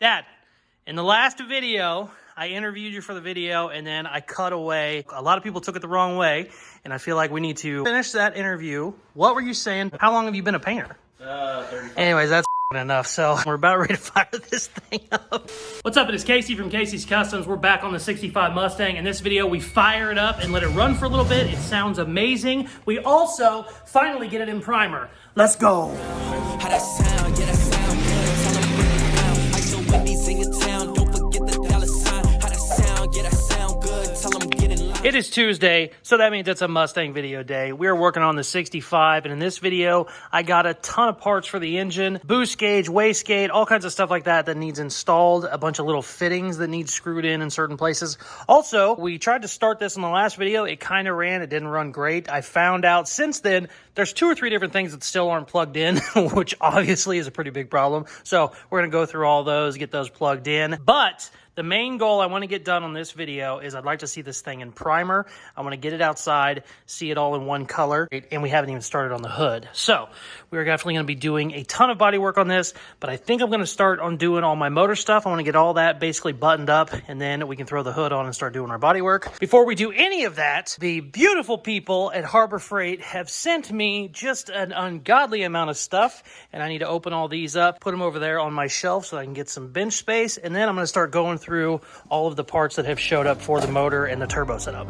Dad, in the last video, I interviewed you for the video and then I cut away. A lot of people took it the wrong way, and I feel like we need to finish that interview. What were you saying? How long have you been a painter? 35. Anyways, that's enough. So we're about ready to fire this thing up. What's up? It is Casey from Caseyscustoms. We're back on the 65 Mustang. In this video, we fire it up and let it run for a little bit. It sounds amazing. We also finally get it in primer. Let's go. How that sound? Yeah, that sound good. Tell 'em bring it down. Ice so windy, sing your town. Don't forget the dollar sign. How that sound? Yeah, that sound good. Tell 'em get in line. It is Tuesday, so that means it's a Mustang video day. We are working on the 65, and in this video, I got a ton of parts for the engine, boost gauge, wastegate, all kinds of stuff like that that needs installed, a bunch of little fittings that need screwed in certain places. Also, we tried to start this in the last video. It kind of ran. It didn't run great. I found out since then, there's 2 or 3 different things that still aren't plugged in, which obviously is a pretty big problem. So we're going to go through all those, get those plugged in. But the main goal I want to get done on this video is I'd like to see this thing in primer. I want to get it outside, see it all in one color, and we haven't even started on the hood. So we're definitely going to be doing a ton of body work on this, but I think I'm going to start on doing all my motor stuff. I want to get all that basically buttoned up, and then we can throw the hood on and start doing our body work. Before we do any of that, the beautiful people at Harbor Freight have sent me just an ungodly amount of stuff, and I need to open all these up, put them over there on my shelf so I can get some bench space, and then I'm going to start going through all of the parts that have showed up for the motor and the turbo setup.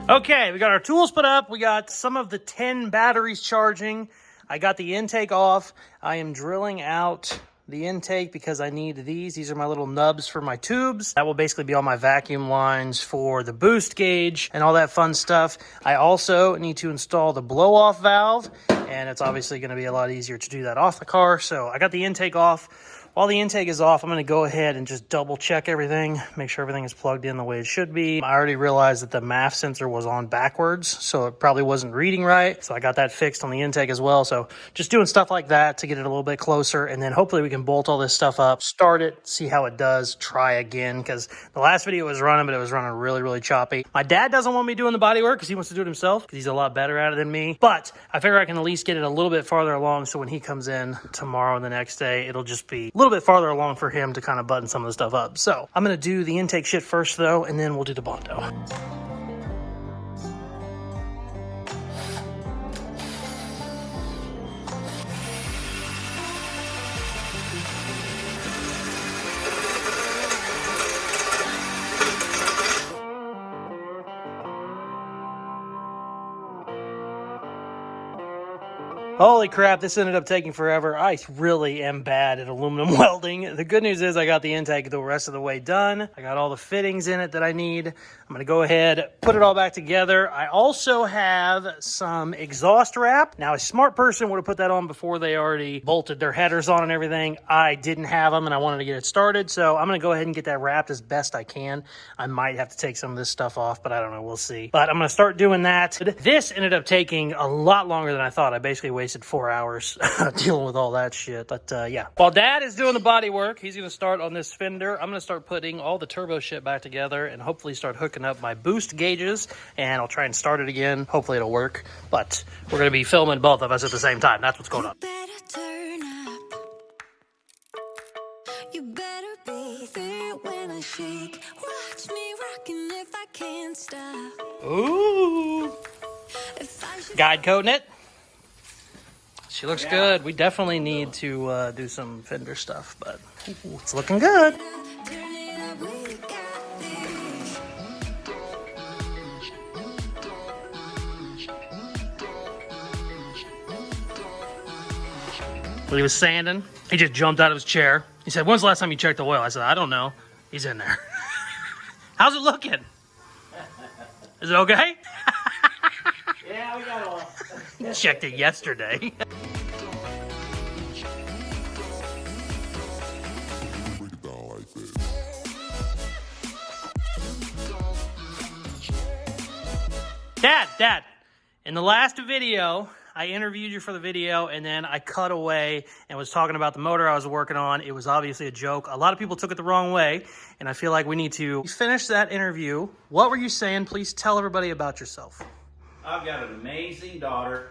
Okay, we got our tools put up. We got some of the 10 batteries charging. I got the intake off. I am drilling out the intake because I need these. These are my little nubs for my tubes. That will basically be all my vacuum lines for the boost gauge and all that fun stuff. I also need to install the blow-off valve, and it's obviously going to be a lot easier to do that off the car. So I got the intake off. While the intake is off, I'm going to go ahead and just double check everything, make sure everything is plugged in the way it should be. I already realized that the MAF sensor was on backwards, so it probably wasn't reading right. So I got that fixed on the intake as well. So just doing stuff like that to get it a little bit closer, and then hopefully we can bolt all this stuff up, start it, see how it does, try again, because the last video was running, but it was running really, really choppy. My dad doesn't want me doing the body work because he wants to do it himself because he's a lot better at it than me, but I figure I can at least get it a little bit farther along, so when he comes in tomorrow and the next day, it'll just be a little bit farther along for him to kind of button some of the stuff up. So I'm going to do the intake shit first though, and then we'll do the Bondo. Holy crap, this ended up taking forever. I really am bad at aluminum welding. The good news is I got the intake the rest of the way done. I got all the fittings in it that I need. I'm going to go ahead, put it all back together. I also have some exhaust wrap. Now, a smart person would have put that on before they already bolted their headers on and everything. I didn't have them, and I wanted to get it started, so I'm going to go ahead and get that wrapped as best I can. I might have to take some of this stuff off, but I don't know. We'll see. But I'm going to start doing that. This ended up taking a lot longer than I thought. I basically wasted 4 hours dealing with all that shit. But yeah, while Dad is doing the body work, he's going to start on this fender. I'm going to start putting all the turbo shit back together and hopefully start hooking up my boost gauges, and I'll try and start it again. Hopefully it'll work, but we're going to be filming both of us at the same time. That's what's going on. Turn up. You better be there when I shake. Watch me rocking if I can't stop. Ooh. Guide coating it. She looks good. We definitely need to do some fender stuff, but it's looking good. When he was sanding, he just jumped out of his chair. He said, "When's the last time you checked the oil?" I said, "I don't know." He's in there. How's it looking? Is it okay? Yeah, we got all. Checked it yesterday. Dad, in the last video, I interviewed you for the video, and then I cut away and was talking about the motor I was working on. It was obviously a joke. A lot of people took it the wrong way, and I feel like we need to finish that interview. What were you saying? Please tell everybody about yourself. I've got an amazing daughter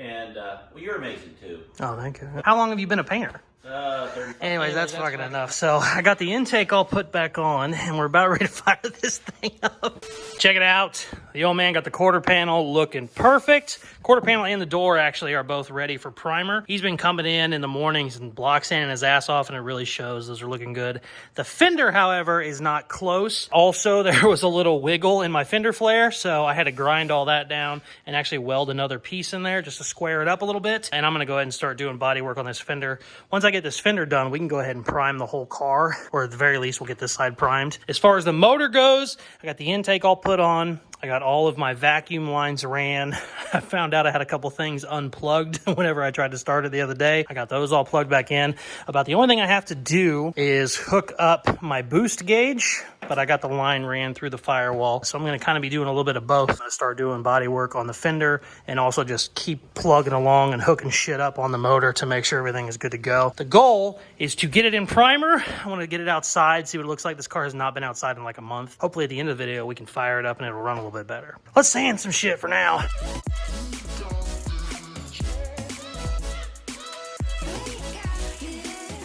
And well, you're amazing too. Oh, thank you. How long have you been a painter? 35. Anyways, that's fucking enough. So I got the intake all put back on, and we're about ready to fire this thing up. Check it out. The old man got the quarter panel looking perfect. Quarter panel and the door actually are both ready for primer. He's been coming in the mornings and block sanding his ass off, and it really shows. Those are looking good. The fender, however, is not close. Also, there was a little wiggle in my fender flare, so I had to grind all that down and actually weld another piece in there just to square it up a little bit. And I'm going to go ahead and start doing body work on this fender. Once I get this fender done, we can go ahead and prime the whole car, or at the very least, we'll get this side primed. As far as the motor goes, I got the intake all put on. I got all of my vacuum lines ran. I found out I had a couple things unplugged whenever I tried to start it the other day. I got those all plugged back in. About the only thing I have to do is hook up my boost gauge, but I got the line ran through the firewall. So I'm going to kind of be doing a little bit of both. I'm going to start doing body work on the fender and also just keep plugging along and hooking shit up on the motor to make sure everything is good to go. The goal is to get it in primer. I want to get it outside, see what it looks like. This car has not been outside in like a month. Hopefully at the end of the video, we can fire it up and it'll run a little bit better. Let's sand some shit for now.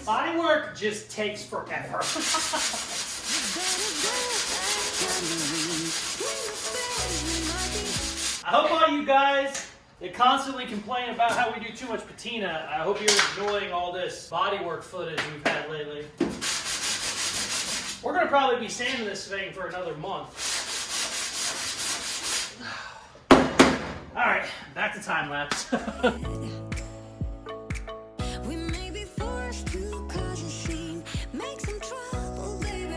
Body work just takes forever. I hope all you guys that constantly complain about how we do too much patina, I hope you're enjoying all this bodywork footage we've had lately. We're going to probably be sanding this thing for another month. Alright, back to time lapse. We may be forced to cause a scene, make some trouble, baby.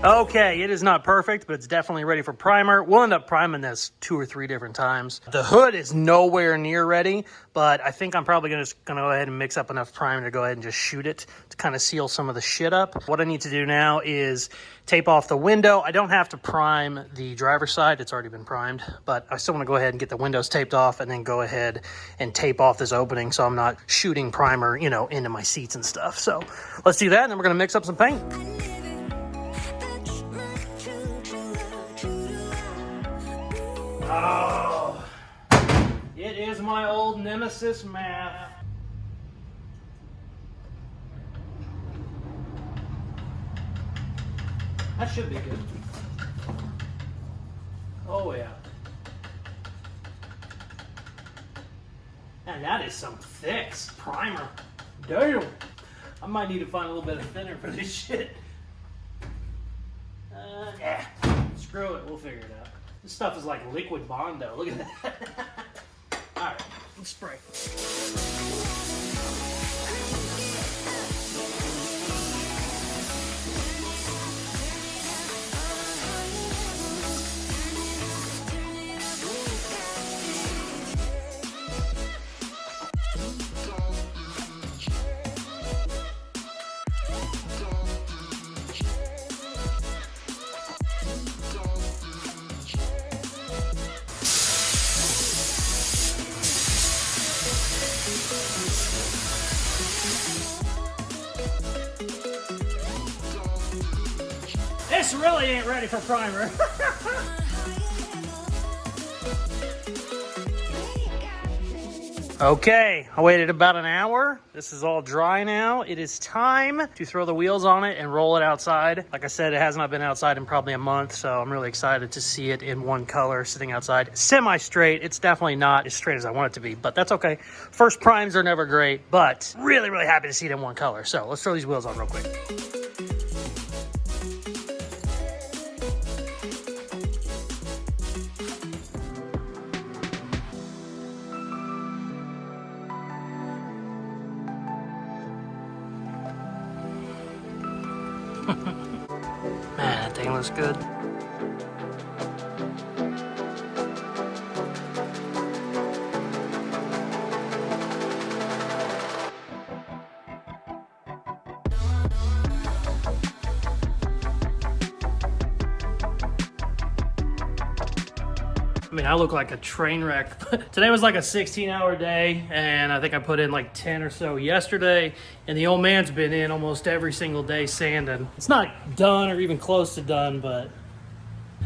Okay, it is not perfect, but it's definitely ready for primer. We'll end up priming this 2 or 3 different times. The hood is nowhere near ready, but I think I'm probably gonna go ahead and mix up enough primer to go ahead and just shoot it to kind of seal some of the shit up. What I need to do now is tape off the window. I don't have to prime the driver's side. It's already been primed, but I still want to go ahead and get the windows taped off and then go ahead and tape off this opening so I'm not shooting primer, you know, into my seats and stuff. So let's do that, and then we're gonna mix up some paint. Oh, it is my old nemesis math. That should be good. Oh yeah. And that is some thick primer. Damn. I might need to find a little bit of thinner for this shit. Yeah. Screw it. We'll figure it out. This stuff is like liquid Bondo. Look at that. Alright, let's spray. This really ain't ready for primer. Okay, I waited about an hour. This is all dry now. It is time to throw the wheels on it and roll it outside. Like I said, it has not been outside in probably a month, so I'm really excited to see it in one color sitting outside. Semi-straight. It's definitely not as straight as I want it to be, but that's okay. First primes are never great, but really, really happy to see it in one color. So let's throw these wheels on real quick. Man, that thing looks good. I mean, I look like a train wreck. Today was like a 16-hour day, and I think I put in like 10 or so yesterday, and the old man's been in almost every single day sanding. It's not done or even close to done, but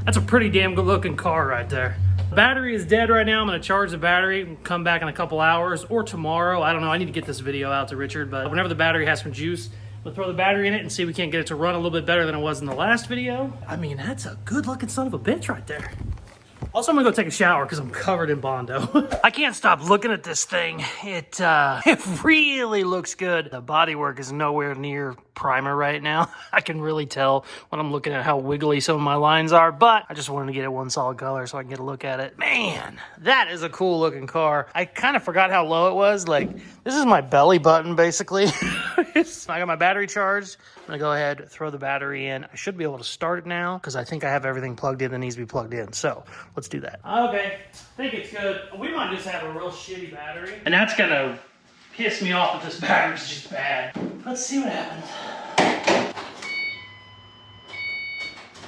That's a pretty damn good looking car right there. The battery is dead right now. I'm gonna charge the battery and come back in a couple hours or tomorrow. I don't know, I need to get this video out to Richard, but whenever the battery has some juice, we'll throw the battery in it and see if we can't get it to run a little bit better than it was in the last video. I mean, that's a good looking son of a bitch right there. Also, I'm gonna go take a shower because I'm covered in Bondo. I can't stop looking at this thing. It really looks good. The bodywork is nowhere near primer right now. I can really tell when I'm looking at how wiggly some of my lines are, but I just wanted to get it one solid color so I can get a look at it. Man, that is a cool looking car. I kind of forgot how low it was. Like, this is my belly button, basically. I got my battery charged. I'm gonna go ahead, throw the battery in. I should be able to start it now because I think I have everything plugged in that needs to be plugged in. So let's do that. Okay, I think it's good. We might just have a real shitty battery. And that's gonna piss me off if this battery's just bad. Let's see what happens.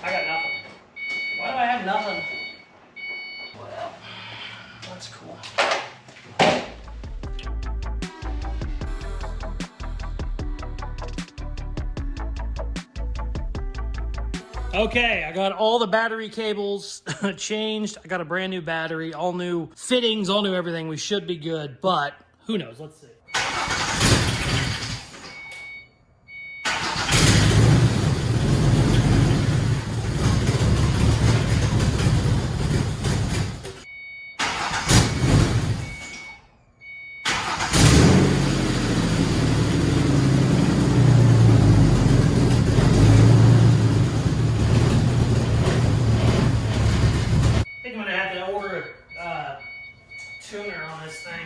I got nothing. Why do I have nothing? Well, that's cool. Okay, I got all the battery cables changed. I got a brand new battery, all new fittings, all new everything. We should be good, but who knows? Let's see. Tuner on this thing.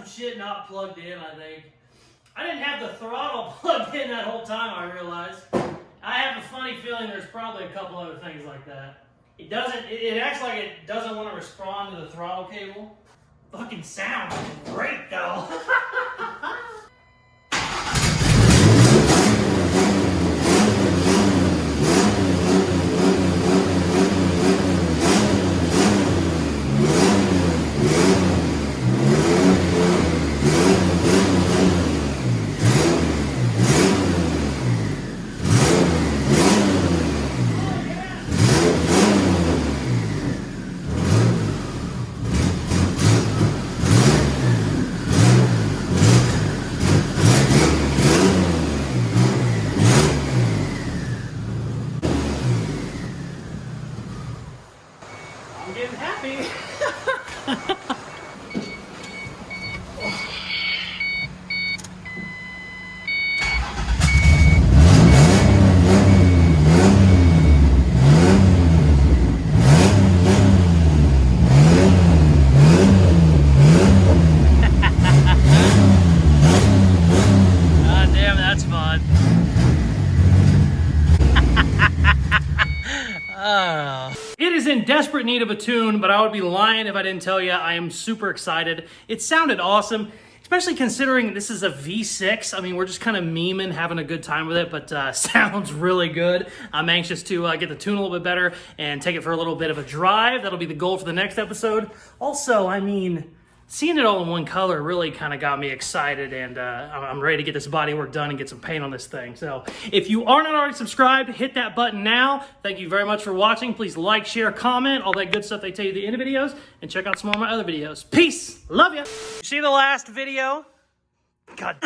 Shit not plugged in, I think. I didn't have the throttle plugged in that whole time, I realized. I have a funny feeling there's probably a couple other things like that. It doesn't, it acts like it doesn't want to respond to the throttle cable. Fucking sounds great though. I'm getting happy. God damn, that's fun. It is in desperate need of a tune, but I would be lying if I didn't tell you I am super excited. It sounded awesome, especially considering this is a V6. I mean, we're just kind of memeing, having a good time with it, but sounds really good. I'm anxious to get the tune a little bit better and take it for a little bit of a drive. That'll be the goal for the next episode. Also, I mean, seeing it all in one color really kind of got me excited, and I'm ready to get this bodywork done and get some paint on this thing. So if you are not already subscribed, hit that button now. Thank you very much for watching. Please like, share, comment, all that good stuff they tell you at the end of videos, and check out some more of my other videos. Peace. Love ya. See the last video? God.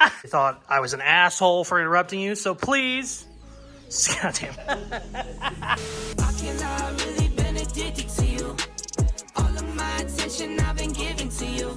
I thought I was an asshole for interrupting you, so please. Goddamn. How can I really been addicted to you? All of my attention I've been giving to you.